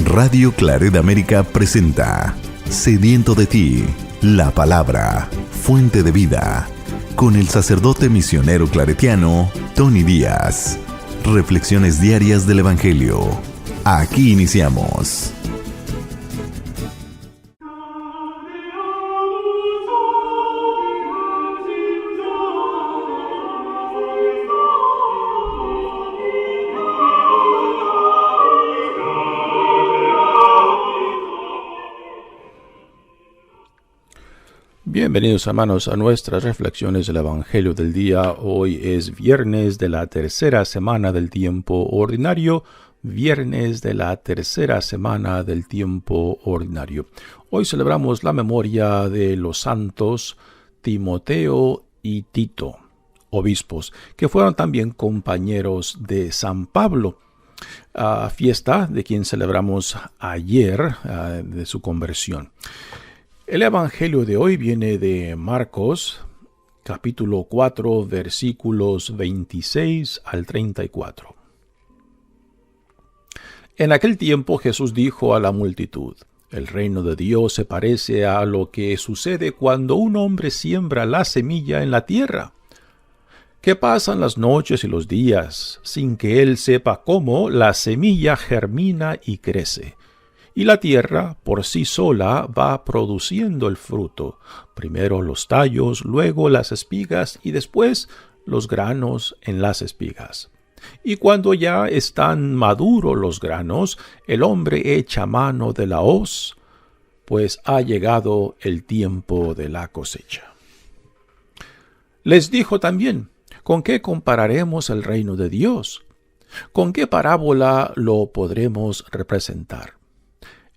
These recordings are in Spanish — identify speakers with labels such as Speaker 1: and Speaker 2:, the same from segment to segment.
Speaker 1: Radio Claret América presenta Sediento de ti, la palabra, fuente de vida, con el sacerdote misionero claretiano Tony Díaz. Reflexiones diarias del Evangelio. Aquí iniciamos.
Speaker 2: Bienvenidos hermanos a nuestras reflexiones del Evangelio del día. Hoy es viernes de la tercera semana del tiempo ordinario. Hoy celebramos la memoria de los santos Timoteo y Tito, obispos, que fueron también compañeros de San Pablo. Fiesta de quien celebramos ayer, de su conversión. El Evangelio de hoy viene de Marcos, capítulo 4, versículos 26 al 34. En aquel tiempo Jesús dijo a la multitud: el reino de Dios se parece a lo que sucede cuando un hombre siembra la semilla en la tierra, que pasan las noches y los días sin que él sepa cómo la semilla germina y crece. Y la tierra por sí sola va produciendo el fruto, primero los tallos, luego las espigas y después los granos en las espigas. Y cuando ya están maduros los granos, el hombre echa mano de la hoz, pues ha llegado el tiempo de la cosecha. Les dijo también: ¿con qué compararemos el reino de Dios? ¿Con qué parábola lo podremos representar?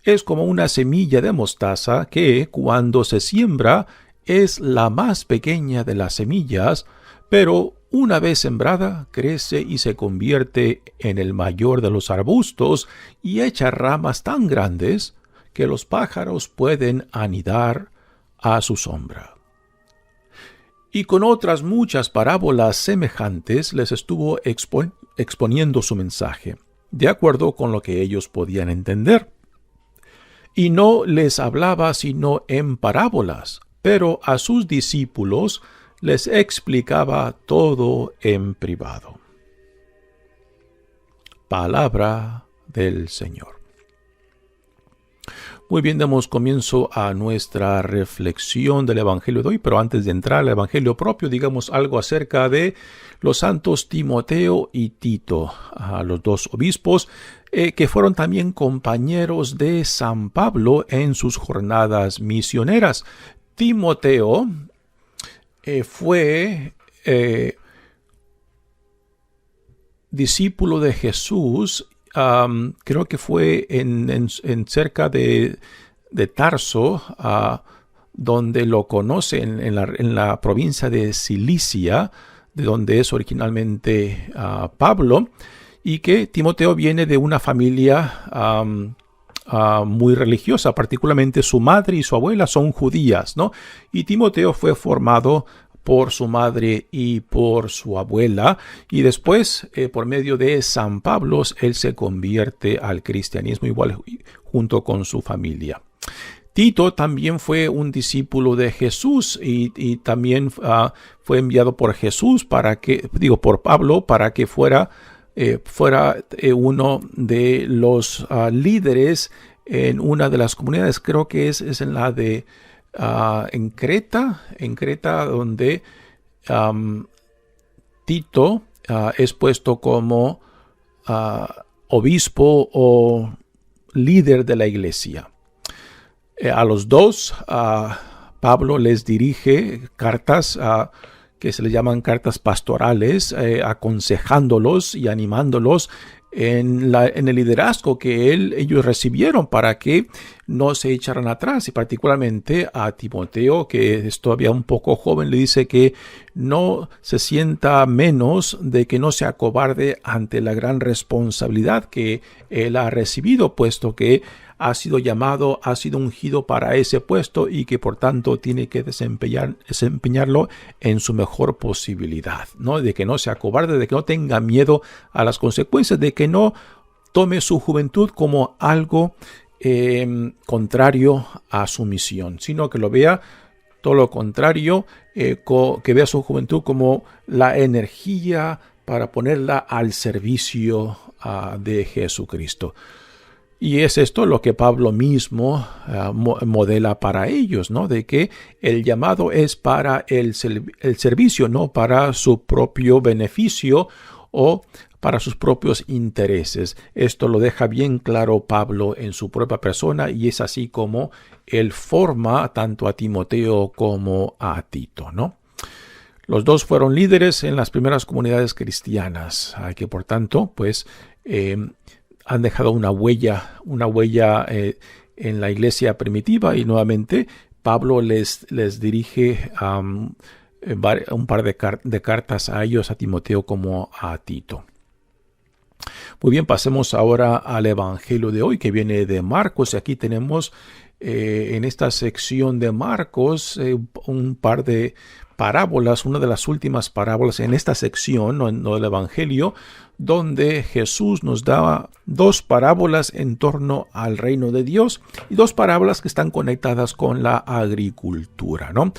Speaker 2: Es como una semilla de mostaza que, cuando se siembra, es la más pequeña de las semillas, pero una vez sembrada, crece y se convierte en el mayor de los arbustos y echa ramas tan grandes que los pájaros pueden anidar a su sombra. Y con otras muchas parábolas semejantes les estuvo exponiendo su mensaje, de acuerdo con lo que ellos podían entender. Y no les hablaba sino en parábolas, pero a sus discípulos les explicaba todo en privado. Palabra del Señor. Muy bien, damos comienzo a nuestra reflexión del Evangelio de hoy, pero antes de entrar al Evangelio propio, digamos algo acerca de los santos Timoteo y Tito, los dos obispos, que fueron también compañeros de San Pablo en sus jornadas misioneras. Timoteo fue discípulo de Jesús. Creo que fue en cerca de Tarso, donde lo conoce en la provincia de Cilicia, de donde es originalmente Pablo, y que Timoteo viene de una familia muy religiosa, particularmente su madre y su abuela son judías, ¿no? Y Timoteo fue formado por su madre y por su abuela, y después, por medio de San Pablo, él se convierte al cristianismo igual junto con su familia. Tito también fue un discípulo de Jesús y también fue enviado por por Pablo para que fuera uno de los líderes en una de las comunidades. Creo que es en la de en Creta, donde Tito es puesto como obispo o líder de la iglesia. A los dos, Pablo les dirige cartas que se les llaman cartas pastorales, aconsejándolos y animándolos en el liderazgo que ellos recibieron para que no se echaran atrás. Y particularmente a Timoteo, que es todavía un poco joven, le dice que no se sienta menos, de que no se acobarde ante la gran responsabilidad que él ha recibido, puesto que ha sido llamado, ha sido ungido para ese puesto y que por tanto tiene que desempeñarlo en su mejor posibilidad, ¿no? De que no se acobarde, de que no tenga miedo a las consecuencias, de que no tome su juventud como algo contrario a su misión, sino que lo vea todo lo contrario, que vea su juventud como la energía para ponerla al servicio de Jesucristo. Y es esto lo que Pablo mismo modela para ellos, ¿no? De que el llamado es para el servicio, no para su propio beneficio o para sus propios intereses. Esto lo deja bien claro Pablo en su propia persona, y es así como él forma tanto a Timoteo como a Tito, ¿no? Los dos fueron líderes en las primeras comunidades cristianas, que por tanto, pues, han dejado una huella en la iglesia primitiva, y nuevamente Pablo les dirige un par de cartas a ellos, a Timoteo como a Tito. Muy bien, pasemos ahora al Evangelio de hoy, que viene de Marcos. Y aquí tenemos en esta sección de Marcos un par de parábolas, una de las últimas parábolas en esta sección, no del Evangelio, donde Jesús nos da dos parábolas en torno al reino de Dios y dos parábolas que están conectadas con la agricultura, ¿no?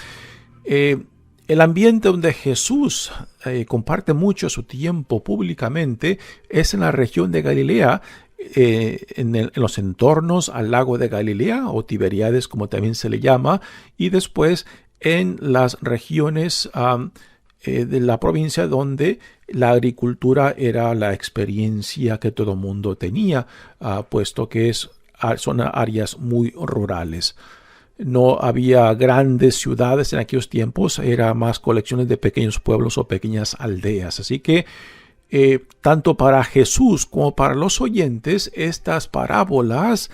Speaker 2: El ambiente donde Jesús comparte mucho su tiempo públicamente es en la región de Galilea, en los entornos al lago de Galilea, o Tiberíades como también se le llama, y después en las regiones de la provincia donde la agricultura era la experiencia que todo mundo tenía, puesto que son áreas muy rurales. No había grandes ciudades en aquellos tiempos, era más colecciones de pequeños pueblos o pequeñas aldeas. Así que tanto para Jesús como para los oyentes, estas parábolas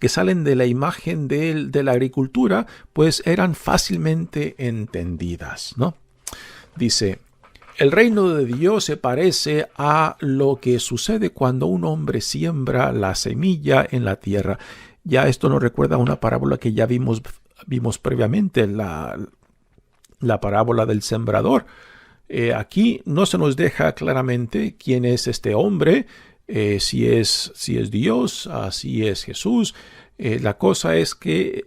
Speaker 2: que salen de la imagen de la agricultura, pues eran fácilmente entendidas, ¿no? Dice: el reino de Dios se parece a lo que sucede cuando un hombre siembra la semilla en la tierra. Ya esto nos recuerda a una parábola que ya vimos previamente, la parábola del sembrador. Aquí no se nos deja claramente quién es este hombre, si es Dios, si es Jesús. La cosa es que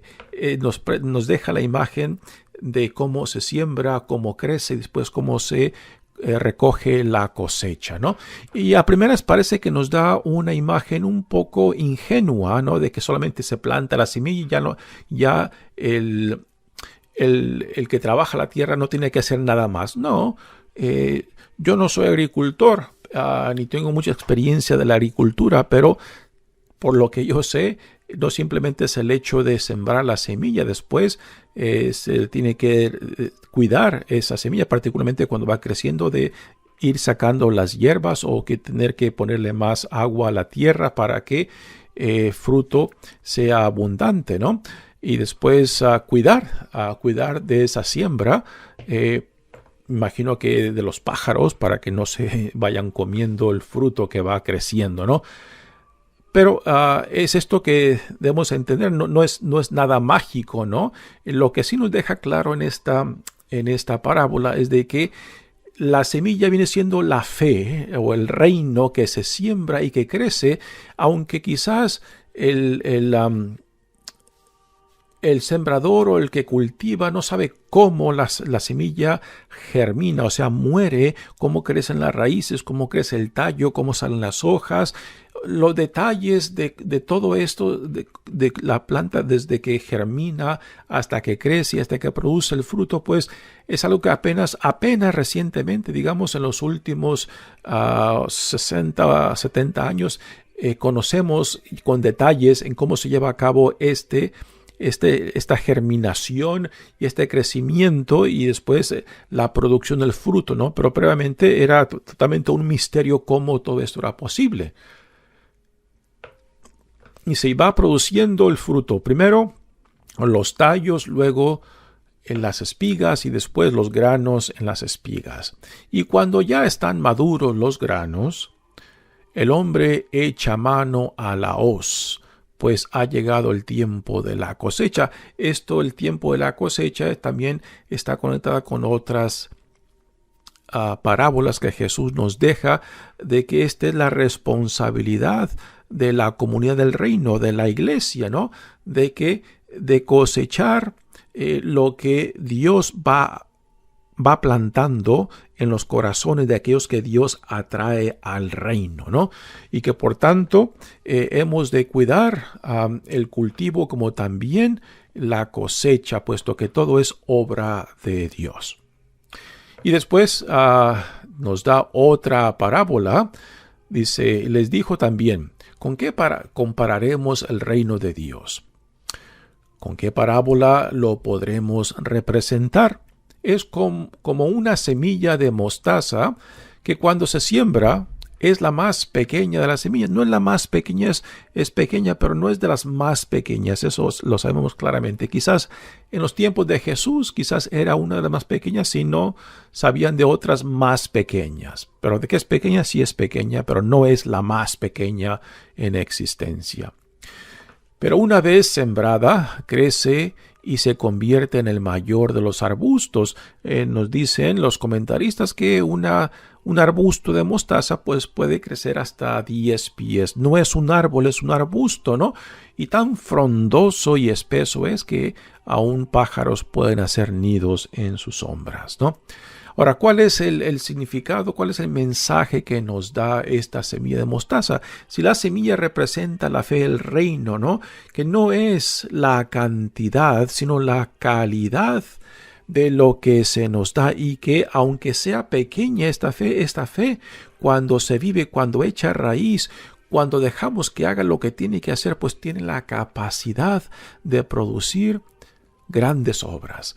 Speaker 2: nos deja la imagen de cómo se siembra, cómo crece y después cómo se recoge la cosecha, ¿no? Y a primeras parece que nos da una imagen un poco ingenua, ¿no? De que solamente se planta la semilla y ya el que trabaja la tierra no tiene que hacer nada más. No, yo no soy agricultor, ni tengo mucha experiencia de la agricultura, pero por lo que yo sé, no simplemente es el hecho de sembrar la semilla, después se tiene que cuidar esa semilla, particularmente cuando va creciendo, de ir sacando las hierbas o que tener que ponerle más agua a la tierra para que fruto sea abundante, ¿no? Y después cuidar de esa siembra, imagino que de los pájaros, para que no se vayan comiendo el fruto que va creciendo, ¿no? Pero es esto que debemos entender, no es nada mágico, ¿no? Lo que sí nos deja claro en esta parábola es de que la semilla viene siendo la fe o el reino que se siembra y que crece, aunque quizás el sembrador o el que cultiva no sabe cómo la semilla germina, o sea, muere, cómo crecen las raíces, cómo crece el tallo, cómo salen las hojas. Los detalles de todo esto, de la planta desde que germina hasta que crece y hasta que produce el fruto, pues es algo que apenas recientemente, digamos en los últimos 60, 70 años, conocemos con detalles en cómo se lleva a cabo esta germinación y este crecimiento y después la producción del fruto, ¿no? Pero previamente era totalmente un misterio cómo todo esto era posible. Y se va produciendo el fruto, primero los tallos, luego en las espigas y después los granos en las espigas. Y cuando ya están maduros los granos, el hombre echa mano a la hoz, pues ha llegado el tiempo de la cosecha. El tiempo de la cosecha, también está conectada con otras parábolas que Jesús nos deja de que esta es la responsabilidad de la comunidad del reino, de la iglesia, ¿no? De cosechar lo que Dios va plantando en los corazones de aquellos que Dios atrae al reino, ¿no? Y que por tanto hemos de cuidar el cultivo como también la cosecha, puesto que todo es obra de Dios. Y después nos da otra parábola. Dice, les dijo también, ¿con qué compararemos el reino de Dios? ¿Con qué parábola lo podremos representar? Es como una semilla de mostaza que cuando se siembra es la más pequeña de las semillas. No es la más pequeña, es pequeña, pero no es de las más pequeñas. Eso lo sabemos claramente. Quizás en los tiempos de Jesús, quizás era una de las más pequeñas, si no sabían de otras más pequeñas. Pero de que es pequeña, sí es pequeña, pero no es la más pequeña en existencia. Pero una vez sembrada, crece y se convierte en el mayor de los arbustos. Nos dicen los comentaristas que un arbusto de mostaza pues puede crecer hasta 10 pies. No es un árbol, es un arbusto, ¿no? Y tan frondoso y espeso es que aún pájaros pueden hacer nidos en sus sombras, ¿no? Ahora, ¿cuál es el significado? ¿Cuál es el mensaje que nos da esta semilla de mostaza? Si la semilla representa la fe del reino, ¿no? Que no es la cantidad, sino la calidad de lo que se nos da, y que aunque sea pequeña esta fe, cuando se vive, cuando echa raíz, cuando dejamos que haga lo que tiene que hacer, pues tiene la capacidad de producir grandes obras.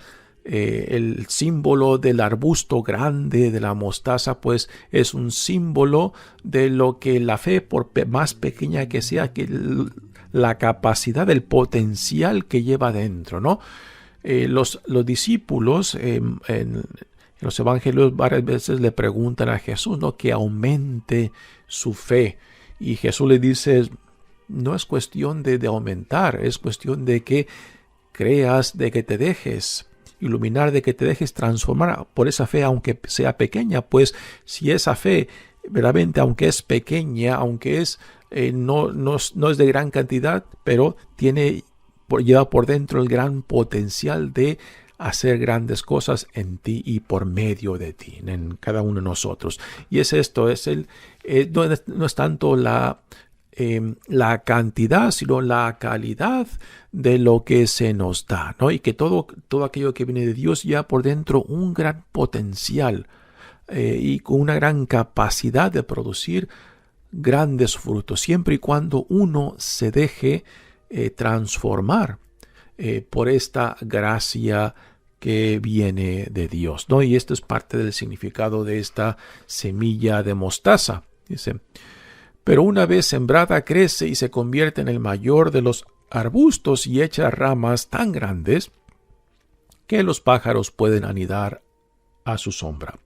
Speaker 2: El símbolo del arbusto grande de la mostaza pues es un símbolo de lo que la fe, por más pequeña que sea, que la capacidad, el potencial que lleva dentro, ¿no? Los discípulos en los evangelios varias veces le preguntan a Jesús, ¿no?, que aumente su fe, y Jesús le dice, no es cuestión de aumentar, es cuestión de que creas, de que te dejes iluminar, de que te dejes transformar por esa fe, aunque sea pequeña. Pues si esa fe verdaderamente, aunque es pequeña, aunque no es de gran cantidad, pero lleva por dentro el gran potencial de hacer grandes cosas en ti y por medio de ti, en cada uno de nosotros. Y es esto, no es tanto la cantidad, sino la calidad de lo que se nos da, ¿no? Y que todo aquello que viene de Dios ya por dentro un gran potencial y con una gran capacidad de producir grandes frutos, siempre y cuando uno se deje transformar por esta gracia que viene de Dios, ¿no? Y esto es parte del significado de esta semilla de mostaza. Dice, pero una vez sembrada crece y se convierte en el mayor de los arbustos y echa ramas tan grandes que los pájaros pueden anidar a su sombra.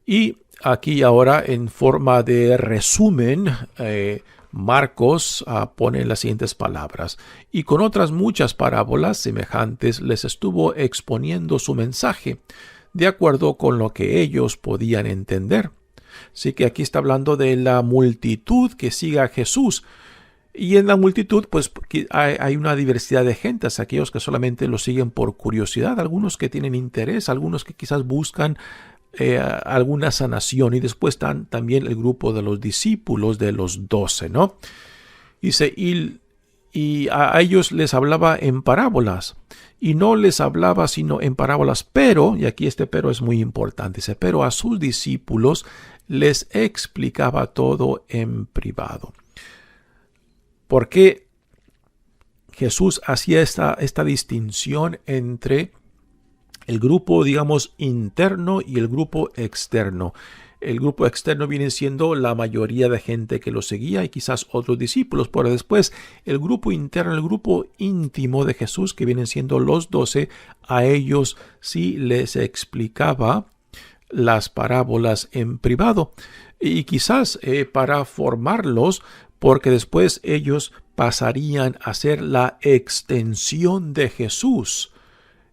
Speaker 2: Y aquí ahora, en forma de resumen, Marcos pone las siguientes palabras: y con otras muchas parábolas semejantes les estuvo exponiendo su mensaje, de acuerdo con lo que ellos podían entender. Así que aquí está hablando de la multitud que sigue a Jesús. Y en la multitud pues hay una diversidad de gentes, aquellos que solamente lo siguen por curiosidad, algunos que tienen interés, algunos que quizás buscan alguna sanación, y después están también el grupo de los discípulos, de los 12, ¿no? Dice, y a ellos les hablaba en parábolas, y no les hablaba sino en parábolas, pero, y aquí este pero es muy importante, dice, pero a sus discípulos les explicaba todo en privado. ¿Por qué Jesús hacía esta distinción entre el grupo, digamos, interno y el grupo externo? El grupo externo viene siendo la mayoría de gente que lo seguía y quizás otros discípulos, pero después el grupo interno, el grupo íntimo de Jesús, que vienen siendo los 12, a ellos sí les explicaba las parábolas en privado, y quizás para formarlos, porque después ellos pasarían a ser la extensión de Jesús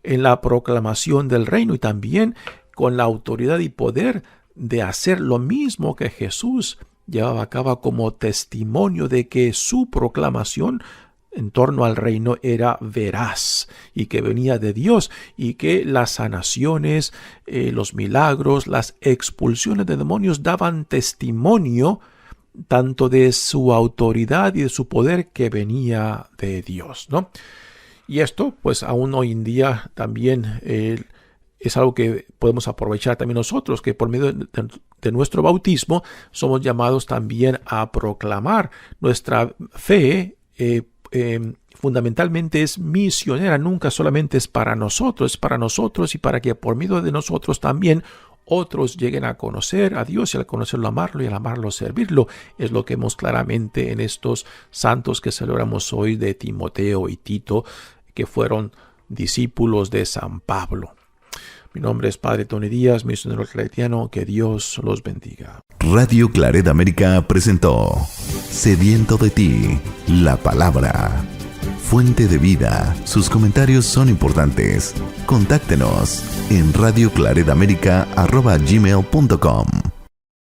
Speaker 2: en la proclamación del reino, y también con la autoridad y poder de hacer lo mismo que Jesús llevaba a cabo como testimonio de que su proclamación en torno al reino era veraz y que venía de Dios, y que las sanaciones, los milagros, las expulsiones de demonios daban testimonio tanto de su autoridad y de su poder que venía de Dios, ¿no? Y esto, pues aún hoy en día también es algo que podemos aprovechar también nosotros, que por medio de nuestro bautismo somos llamados también a proclamar nuestra fe. Fundamentalmente es misionera, nunca solamente es para nosotros y para que por medio de nosotros también otros lleguen a conocer a Dios, y al conocerlo amarlo, y al amarlo servirlo. Es lo que vemos claramente en estos santos que celebramos hoy, de Timoteo y Tito, que fueron discípulos de San Pablo. Mi nombre es Padre Tony Díaz, misionero claretiano. Que Dios los bendiga.
Speaker 1: Radio Claret América presentó Sediento de ti, la palabra. Fuente de vida. Sus comentarios son importantes. Contáctenos en radioclaretamerica@gmail.com.